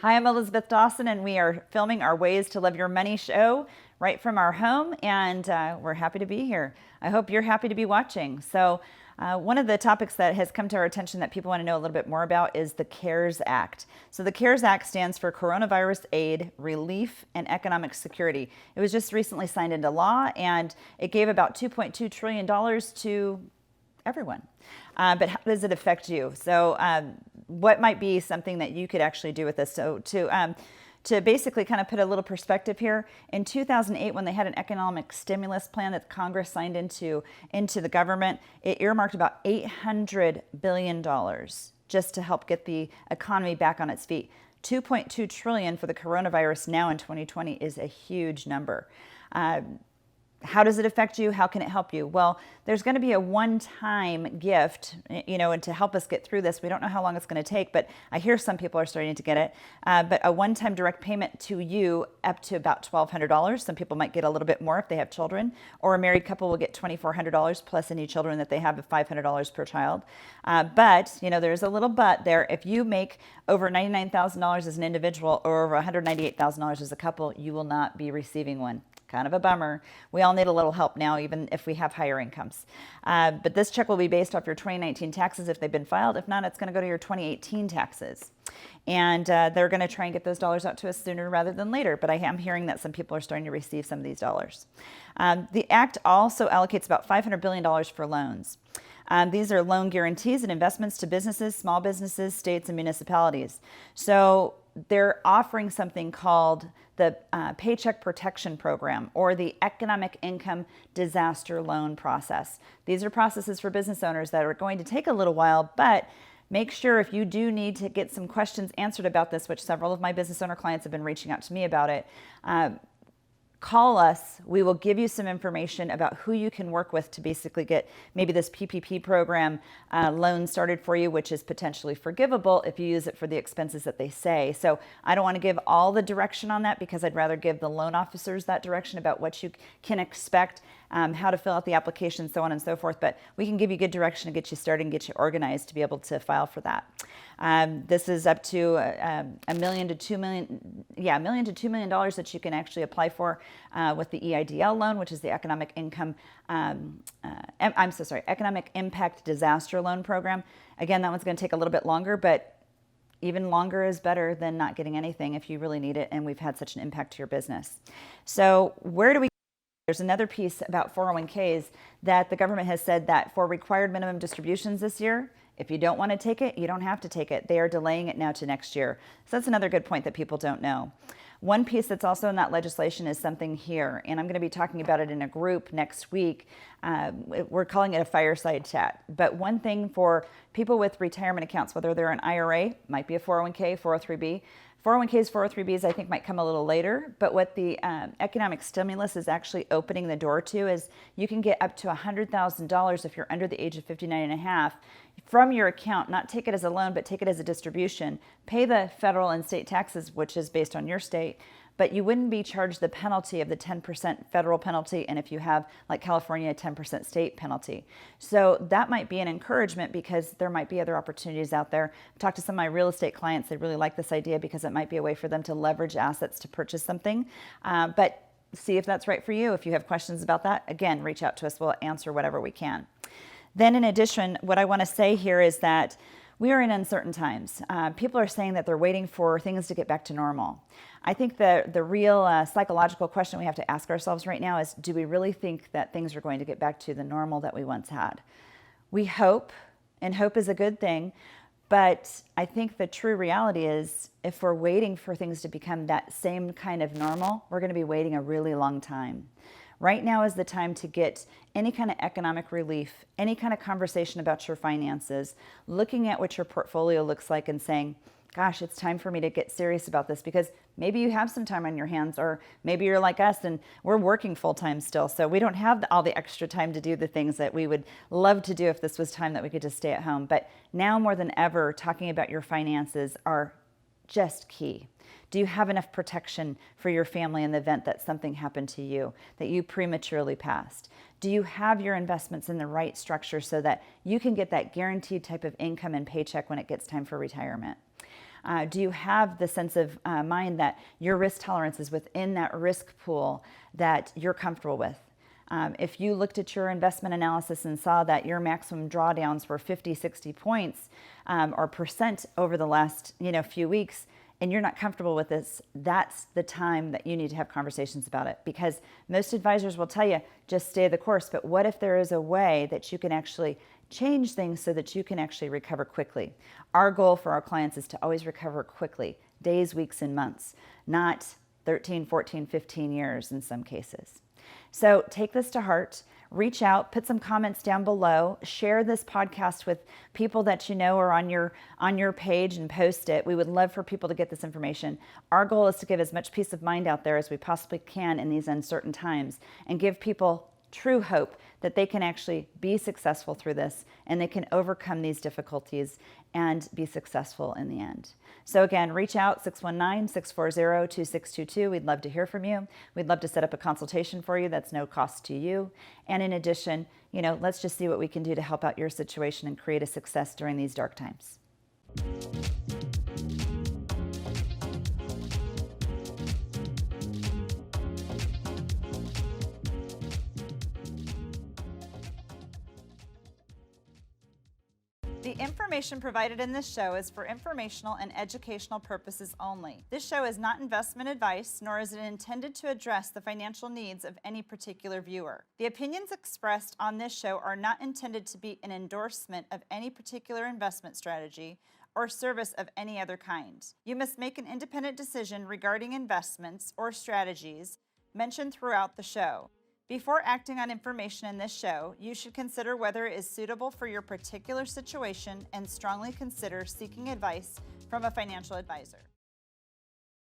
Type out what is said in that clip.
Hi, I'm Elisabeth Dawson, and we are filming our Ways to Love Your Money show right from our home, and we're happy to be here. I hope you're happy to be watching. So one of the topics that has come to our attention that people want to know a little bit more about is the CARES Act. So the CARES Act stands for Coronavirus Aid, Relief, and Economic Security. It was just recently signed into law, and it gave about $2.2 trillion to everyone. But how does it affect you? So what might be something that you could actually do with this? So to basically kind of put a little perspective here, in 2008, when they had an economic stimulus plan that Congress signed into the government, it earmarked about $800 billion just to help get the economy back on its feet. 2.2 trillion for the coronavirus now in 2020 is a huge number. How does it affect you? How can it help you? Well, there's going to be a one-time gift, and to help us get through this. We don't know how long it's going to take, but I hear some people are starting to get it. But a one-time direct payment to you up to about $1,200. Some people might get a little bit more if they have children, or a married couple will get $2,400 plus any children that they have of $500 per child. But there's a little but there. If you make over $99,000 as an individual or over $198,000 as a couple, you will not be receiving one. Kind of a bummer. We all need a little help now, even if we have higher incomes. But this check will be based off your 2019 taxes if they've been filed. If not, it's going to go to your 2018 taxes. And they're going to try and get those dollars out to us sooner rather than later. But I am hearing that some people are starting to receive some of these dollars. The Act also allocates about $500 billion for loans. These are loan guarantees and investments to businesses, small businesses, states, and municipalities. So they're offering something called the Paycheck Protection Program, or the Economic Income Disaster Loan Process. These are processes for business owners that are going to take a little while, but make sure if you do need to get some questions answered about this, which several of my business owner clients have been reaching out to me about it, call us. We will give you some information about who you can work with to basically get maybe this PPP program loan started for you, which is potentially forgivable if you use it for the expenses that they say. So I don't want to give all the direction on that because I'd rather give the loan officers that direction about what you can expect, how to fill out the application, so on and so forth. But we can give you good direction to get you started and get you organized to be able to file for that. This is up to $1 million to $2 million that you can actually apply for with the EIDL loan, which is the Economic Economic Impact Disaster Loan Program. Again, that one's going to take a little bit longer, but even longer is better than not getting anything if you really need it and we've had such an impact to your business. So where do we? There's another piece about 401ks that the government has said that for required minimum distributions this year, if you don't want to take it, you don't have to take it. They are delaying it now to next year. So that's another good point that people don't know. One piece that's also in that legislation is something here, and I'm going to be talking about it in a group next week. We're calling it a fireside chat. But one thing for people with retirement accounts, whether they're an IRA, might be a 401k, 403b, 401ks, 403bs, I think might come a little later, but what the economic stimulus is actually opening the door to is you can get up to $100,000 if you're under the age of 59 and a half from your account, not take it as a loan, but take it as a distribution, pay the federal and state taxes, which is based on your state, but you wouldn't be charged the penalty of the 10% federal penalty, and if you have, like California, a 10% state penalty. So that might be an encouragement because there might be other opportunities out there. I've talked to some of my real estate clients. They really like this idea because it might be a way for them to leverage assets to purchase something. But see if that's right for you. If you have questions about that, again, reach out to us. We'll answer whatever we can. Then in addition, what I want to say here is that we are in uncertain times. People are saying that they're waiting for things to get back to normal. I think the real psychological question we have to ask ourselves right now is, do we really think that things are going to get back to the normal that we once had? We hope, and hope is a good thing, but I think the true reality is if we're waiting for things to become that same kind of normal, we're going to be waiting a really long time. Right now is the time to get any kind of economic relief, any kind of conversation about your finances, looking at what your portfolio looks like and saying, gosh, it's time for me to get serious about this, because maybe you have some time on your hands, or maybe you're like us and we're working full time still. So we don't have all the extra time to do the things that we would love to do if this was time that we could just stay at home. But now more than ever, talking about your finances are just key. Do you have enough protection for your family in the event that something happened to you, that you prematurely passed? Do you have your investments in the right structure so that you can get that guaranteed type of income and paycheck when it gets time for retirement? Do you have the sense of mind that your risk tolerance is within that risk pool that you're comfortable with? If you looked at your investment analysis and saw that your maximum drawdowns were 50, 60 points or percent over the last few weeks, and you're not comfortable with this, that's the time that you need to have conversations about it. Because most advisors will tell you, just stay the course. But what if there is a way that you can actually change things so that you can actually recover quickly? Our goal for our clients is to always recover quickly, days, weeks, and months, not 13, 14, 15 years in some cases. So take this to heart, reach out, put some comments down below, share this podcast with people that you know are on your page and post it. We would love for people to get this information. Our goal is to give as much peace of mind out there as we possibly can in these uncertain times and give people true hope that they can actually be successful through this and they can overcome these difficulties and be successful in the end. So again, reach out 619-640-2622. We'd love to hear from you. We'd love to set up a consultation for you that's no cost to you. And in addition, let's just see what we can do to help out your situation and create a success during these dark times. The information provided in this show is for informational and educational purposes only. This show is not investment advice, nor is it intended to address the financial needs of any particular viewer. The opinions expressed on this show are not intended to be an endorsement of any particular investment strategy or service of any other kind. You must make an independent decision regarding investments or strategies mentioned throughout the show. Before acting on information in this show, you should consider whether it is suitable for your particular situation and strongly consider seeking advice from a financial advisor.